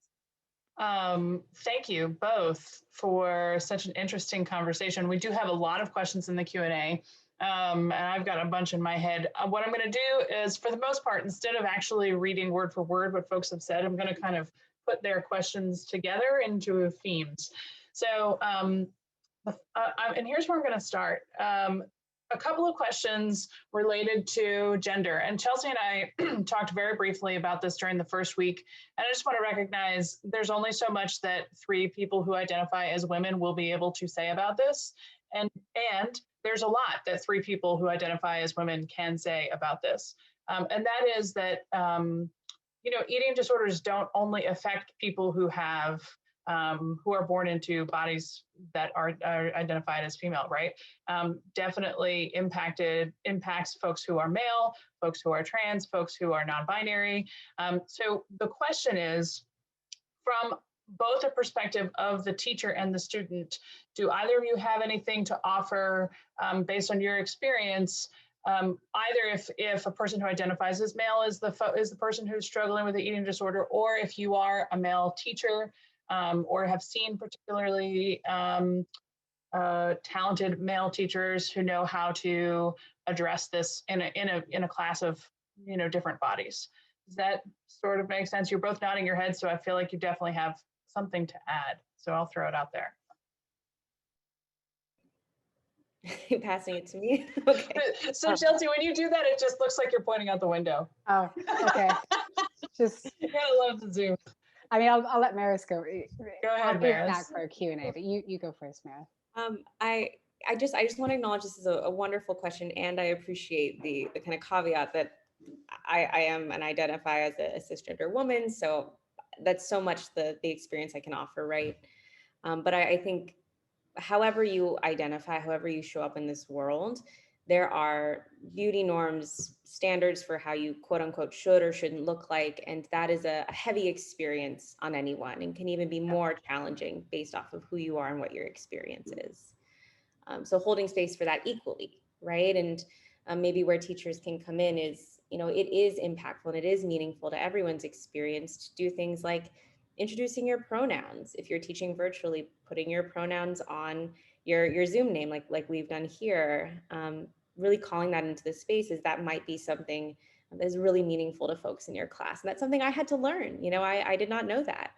Thank you both for such an interesting conversation. We do have a lot of questions in the Q&A, and I've got a bunch in my head. What I'm going to do is, for the most part, instead of actually reading word for word what folks have said, I'm going to kind of put their questions together into themes. So, and here's where I'm going to start. A couple of questions related to gender. And Chelsea and I talked very briefly about this during the first week. And I just want to recognize there's only so much that 3 people who identify as women will be able to say about this. And there's a lot that 3 people who identify as women can say about this. And that is that, eating disorders don't only affect people who are born into bodies that are identified as female, right? Definitely impacts folks who are male, folks who are trans, folks who are non-binary. So the question is, from both a perspective of the teacher and the student, do either of you have anything to offer based on your experience? Either if a person who identifies as male is the person who's struggling with the eating disorder, or if you are a male teacher, or have seen particularly talented male teachers who know how to address this in a class of different bodies. Does that sort of make sense? You're both nodding your heads, so I feel like you definitely have something to add. So I'll throw it out there. You're passing it to me. Okay. So Chelsea, when you do that, it just looks like you're pointing out the window. Oh, okay. Just you gotta love the Zoom. I mean, I'll let Maris go. Go ahead, I'll be Maris. back for a Q&A, but you go first, Maris. I just want to acknowledge this is a wonderful question, and I appreciate the kind of caveat that I am and identify as a cisgender woman, so that's so much the experience I can offer, right? But I think however you identify, however you show up in this world, there are beauty norms, standards for how you quote unquote should or shouldn't look like. And that is a heavy experience on anyone, and can even be more challenging based off of who you are and what your experience is. So holding space for that equally, right? And maybe where teachers can come in is, it is impactful and it is meaningful to everyone's experience to do things like introducing your pronouns. If you're teaching virtually, putting your pronouns on your Zoom name, like we've done here, really calling that into the spaces, that might be something that is really meaningful to folks in your class. And that's something I had to learn. I did not know that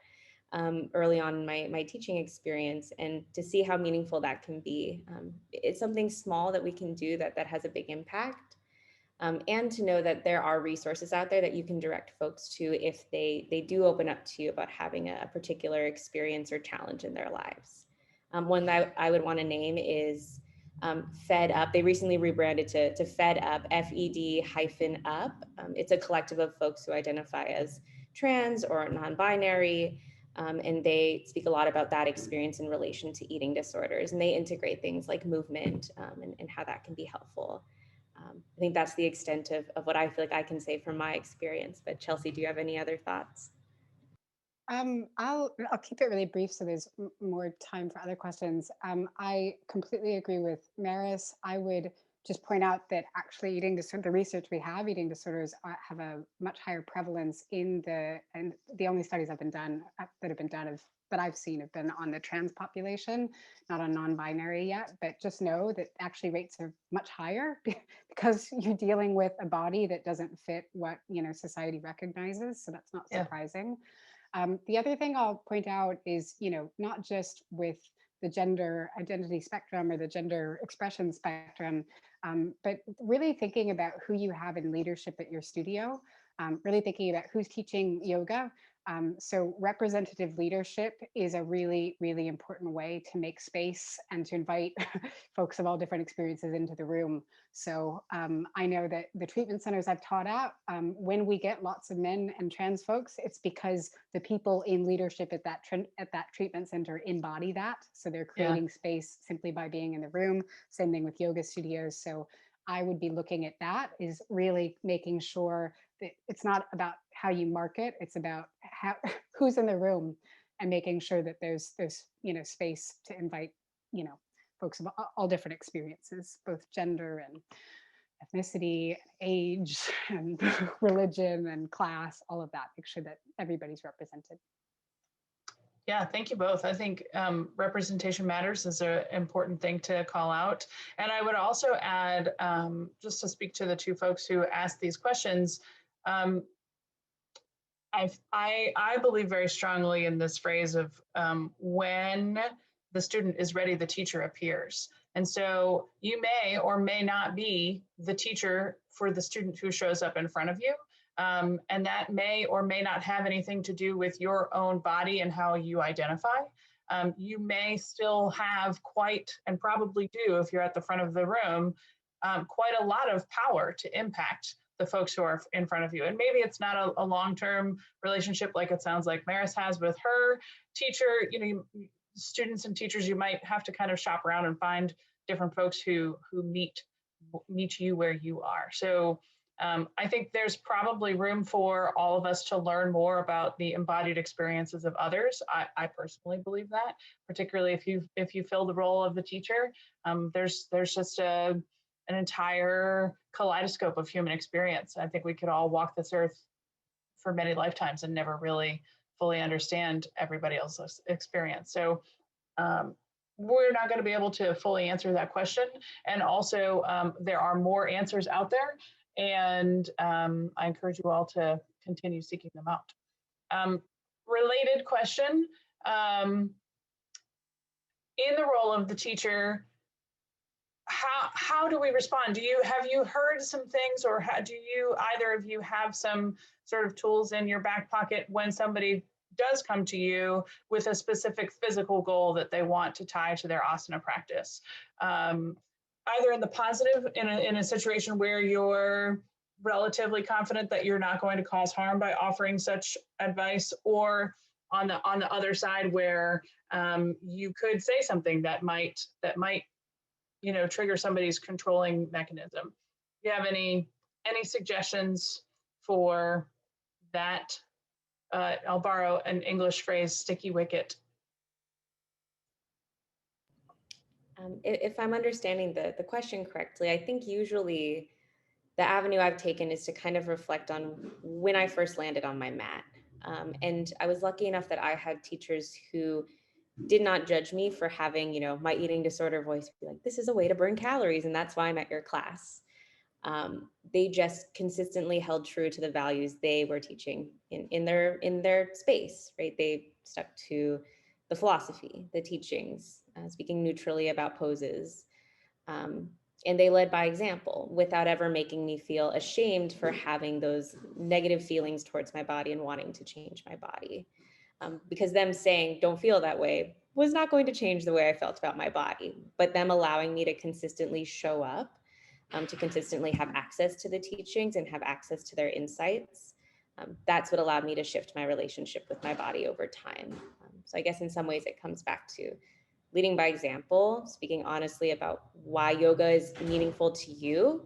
early on in my teaching experience, and to see how meaningful that can be. It's something small that we can do that has a big impact. And to know that there are resources out there that you can direct folks to if they do open up to you about having a particular experience or challenge in their lives. One that I would want to name is Fed Up. They recently rebranded to Fed Up, FED-up. It's a collective of folks who identify as trans or non-binary, and they speak a lot about that experience in relation to eating disorders, and they integrate things like movement and how that can be helpful. I think that's the extent of what I feel like I can say from my experience. But Chelsea, do you have any other thoughts? I'll keep it really brief so there's more time for other questions. I completely agree with Maris. I would just point out that actually the research we have, eating disorders have a much higher prevalence and the only studies that have been done that I've seen have been on the trans population, not on non-binary yet, but just know that actually rates are much higher because you're dealing with a body that doesn't fit what, society recognizes. So that's not surprising. The other thing I'll point out is, not just with the gender identity spectrum or the gender expression spectrum, but really thinking about who you have in leadership at your studio, really thinking about who's teaching yoga. So representative leadership is a really, really important way to make space and to invite folks of all different experiences into the room. So I know that the treatment centers I've taught at, when we get lots of men and trans folks, it's because the people in leadership at that treatment center embody that. So they're creating space simply by being in the room. Same thing with yoga studios. So I would be looking at that, is really making sure that it's not about how you market, it's about who's in the room, and making sure that there's space to invite folks of all different experiences, both gender and ethnicity, and age, and religion and class, all of that. Make sure that everybody's represented. Yeah, thank you both. I think representation matters is an important thing to call out. And I would also add, just to speak to the two folks who asked these questions, I believe very strongly in this phrase of when the student is ready, the teacher appears. And so you may or may not be the teacher for the student who shows up in front of you. And that may or may not have anything to do with your own body and how you identify. You may still have and probably do, if you're at the front of the room, quite a lot of power to impact the folks who are in front of you. And maybe it's not a long-term relationship like it sounds like Maris has with her teacher. Students and teachers, you might have to kind of shop around and find different folks who meet you where you are. So I think there's probably room for all of us to learn more about the embodied experiences of others. I personally believe that, particularly if you fill the role of the teacher. There's just an entire kaleidoscope of human experience. I think we could all walk this earth for many lifetimes and never really fully understand everybody else's experience. So we're not going to be able to fully answer that question. And also, there are more answers out there. And I encourage you all to continue seeking them out. Related question, in the role of the teacher, how do we respond? Have you heard some things, or do either of you have some sort of tools in your back pocket when somebody does come to you with a specific physical goal that they want to tie to their asana practice? Either in the positive, in a situation where you're relatively confident that you're not going to cause harm by offering such advice, or on the other side where you could say something that might trigger somebody's controlling mechanism. Do you have any suggestions for that? I'll borrow an English phrase, sticky wicket. If I'm understanding the question correctly, I think usually the avenue I've taken is to kind of reflect on when I first landed on my mat. And I was lucky enough that I had teachers who did not judge me for having, my eating disorder voice be like, this is a way to burn calories, and that's why I'm at your class. They just consistently held true to the values they were teaching in their space, right? They stuck to the philosophy, the teachings, speaking neutrally about poses. And they led by example without ever making me feel ashamed for having those negative feelings towards my body and wanting to change my body. Because them saying, don't feel that way, was not going to change the way I felt about my body, but them allowing me to consistently show up, to consistently have access to the teachings and have access to their insights. That's what allowed me to shift my relationship with my body over time. So I guess in some ways it comes back to leading by example, speaking honestly about why yoga is meaningful to you.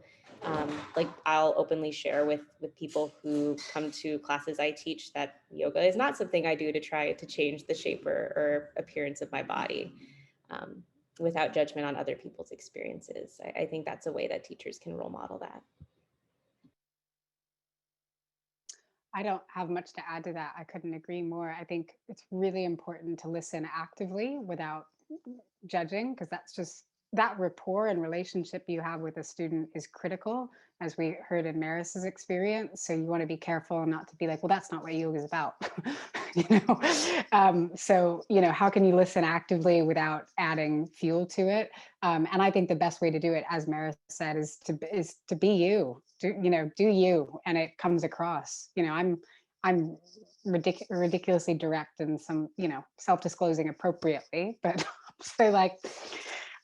Like I'll openly share with people who come to classes I teach that yoga is not something I do to try to change the shape or appearance of my body, without judgment on other people's experiences. I think that's a way that teachers can role model that. I don't have much to add to that. I couldn't agree more. I think it's really important to listen actively without judging, because that's just that rapport and relationship you have with a student is critical, as we heard in Maris's experience. So you want to be careful not to be like, well, that's not what yoga is about. So how can you listen actively without adding fuel to it? And I think the best way to do it, as Maris said, is to be you. Do you, and it comes across. I'm ridiculously direct and some self-disclosing appropriately, but say like,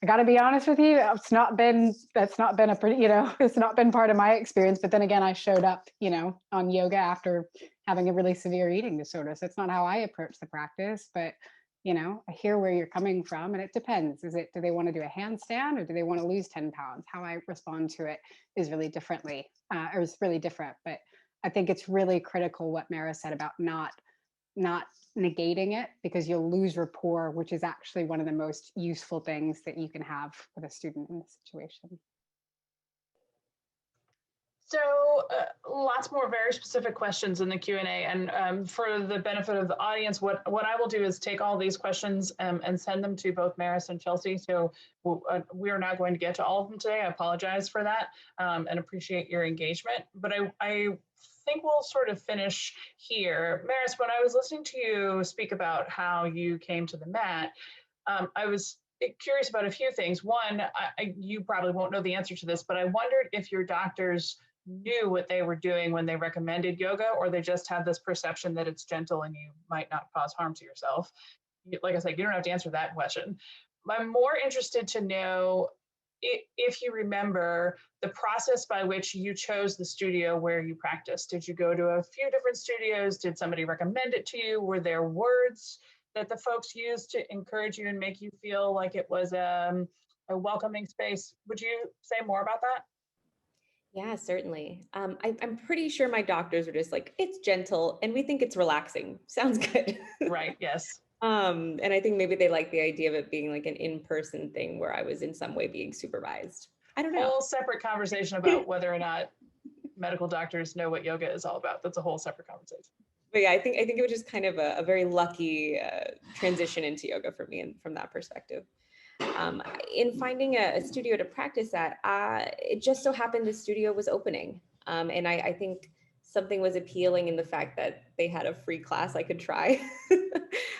I got to be honest with you, that's not been a pretty, it's not been part of my experience. But then again, I showed up, on yoga after having a really severe eating disorder. So it's not how I approach the practice, but I hear where you're coming from, and it depends. Do they want to do a handstand, or do they want to lose 10 pounds? How I respond to it is really different. But I think it's really critical what Mara said about not negating it, because you'll lose rapport, which is actually one of the most useful things that you can have with a student in this situation. So lots more very specific questions in the Q&A, and for the benefit of the audience, what I will do is take all these questions and send them to both Maris and Chelsea. So we are not going to get to all of them today. I apologize for that, and appreciate your engagement. But I think we'll sort of finish here. Maris, when I was listening to you speak about how you came to the mat, I was curious about a few things. One, you probably won't know the answer to this, but I wondered if your doctors knew what they were doing when they recommended yoga, or they just had this perception that it's gentle and you might not cause harm to yourself. Like I said, you don't have to answer that question. I'm more interested to know if you remember the process by which you chose the studio where you practiced. Did you go to a few different studios? Did somebody recommend it to you? Were there words that the folks used to encourage you and make you feel like it was a welcoming space? Would you say more about that? Yeah, certainly. I'm pretty sure my doctors were just like, it's gentle and we think it's relaxing. Sounds good. Right, yes. And I think maybe they like the idea of it being like an in-person thing where I was in some way being supervised. I don't know. Whole separate conversation about whether or not medical doctors know what yoga is all about. That's a whole separate conversation. But yeah, I think it was just kind of a very lucky transition into yoga for me, and from that perspective. In finding a studio to practice at, it just so happened the studio was opening. And I think something was appealing in the fact that they had a free class I could try.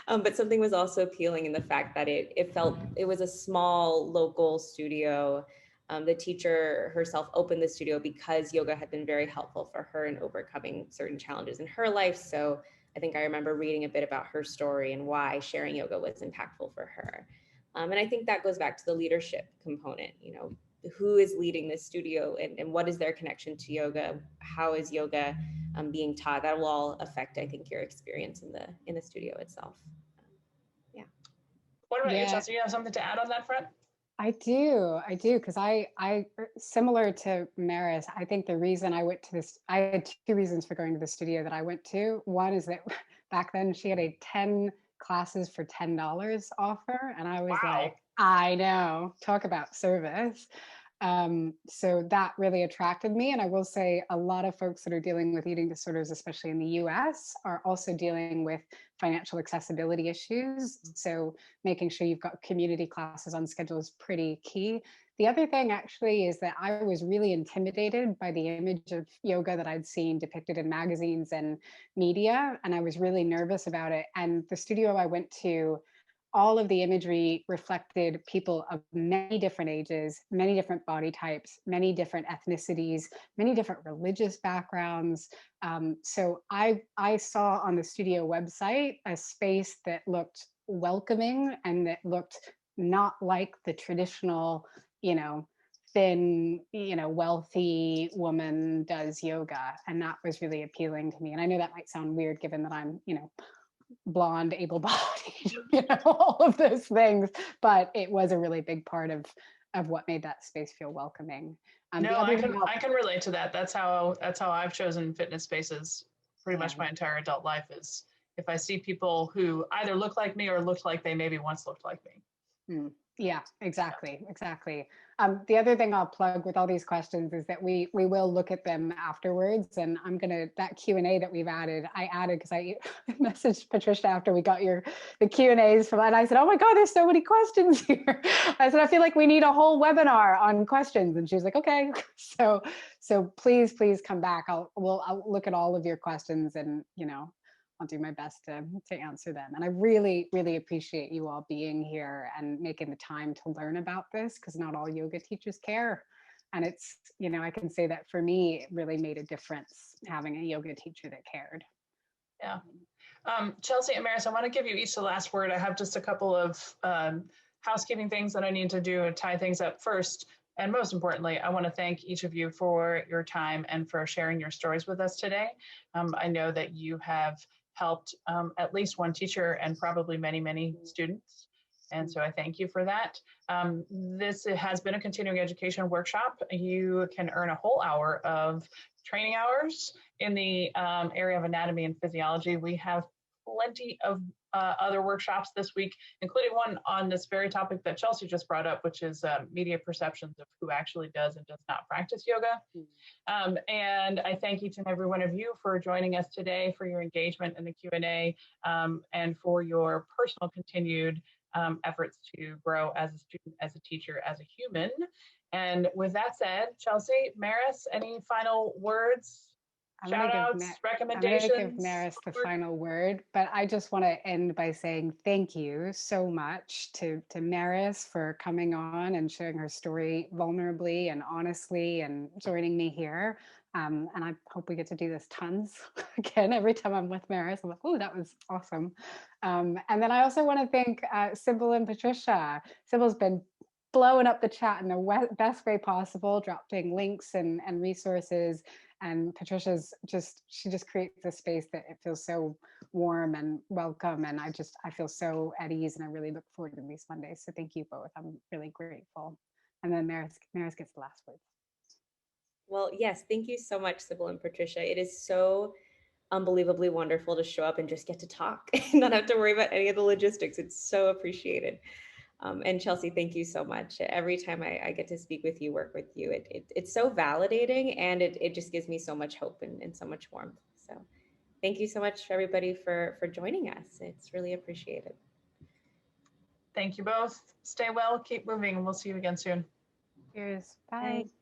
But something was also appealing in the fact that it was a small local studio. The teacher herself opened the studio because yoga had been very helpful for her in overcoming certain challenges in her life. So I think I remember reading a bit about her story and why sharing yoga was impactful for her. And I think that goes back to the leadership component, who is leading this studio, and what is their connection to yoga? How is yoga being taught? That will all affect, I think, your experience in the studio itself. Yeah. What about you, Chelsea? You have something to add on that front? I do, because I similar to Maris, I think the reason I went to this, I had two reasons for going to the studio that I went to. One is that back then she had a 10 classes for $10 offer, and I was like, I know, talk about service. So that really attracted me. And I will say a lot of folks that are dealing with eating disorders, especially in the US, are also dealing with financial accessibility issues. So making sure you've got community classes on schedule is pretty key. The other thing actually is that I was really intimidated by the image of yoga that I'd seen depicted in magazines and media, and I was really nervous about it. And the studio I went to, all of the imagery reflected people of many different ages, many different body types, many different ethnicities, many different religious backgrounds. So I saw on the studio website a space that looked welcoming and that looked not like the traditional, you know, thin, wealthy woman does yoga. And that was really appealing to me. And I know that might sound weird given that I'm, blonde, able-bodied, all of those things, but it was a really big part of what made that space feel welcoming. The No, other I thing can I can relate to that. That's how I've chosen fitness spaces pretty yeah, much my entire adult life, is if I see people who either look like me or look like they maybe once looked like me. yeah, exactly, exactly. The other thing I'll plug with all these questions is that we will look at them afterwards, and I'm gonna, that Q&A that we've added, I added because I messaged Patricia after we got the Q&As from, and I said, oh my God, there's so many questions here. I said, I feel like we need a whole webinar on questions, and she was like, okay. So please come back. I'll look at all of your questions, and I'll do my best to answer them. And I really, really appreciate you all being here and making the time to learn about this, because not all yoga teachers care. And it's, I can say that for me, it really made a difference having a yoga teacher that cared. Yeah. Chelsea and Maris, I want to give you each the last word. I have just a couple of housekeeping things that I need to do and tie things up. First, and most importantly, I want to thank each of you for your time and for sharing your stories with us today. I know that you have helped at least one teacher and probably many, many students. And so I thank you for that. This has been a continuing education workshop. You can earn a whole hour of training hours in the area of anatomy and physiology. We have plenty of other workshops this week, including one on this very topic that Chelsea just brought up, which is media perceptions of who actually does and does not practice yoga. And I thank each and every one of you for joining us today, for your engagement in the Q&A, and for your personal continued efforts to grow as a student, as a teacher, as a human. And with that said, Chelsea, Maris, any final words? Shout outs, recommendations? I'm going to give Maris the final word, but I just want to end by saying thank you so much to Maris for coming on and sharing her story vulnerably and honestly and joining me here. And I hope we get to do this tons again. Every time I'm with Maris, I'm like, oh, that was awesome. And then I also want to thank Sybil and Patricia. Sybil's been blowing up the chat in the best way possible, dropping links and resources. And Patricia's she just creates a space that it feels so warm and welcome. And I feel so at ease, and I really look forward to these Mondays. So thank you both. I'm really grateful. And then Maris gets the last word. Well, yes, thank you so much, Sybil and Patricia. It is so unbelievably wonderful to show up and just get to talk and not have to worry about any of the logistics. It's so appreciated. And Chelsea, thank you so much. Every time I get to speak with you, work with you, it's so validating, and it just gives me so much hope and so much warmth. So thank you so much, everybody, for joining us. It's really appreciated. Thank you both. Stay well, keep moving, and we'll see you again soon. Cheers. Bye. Bye.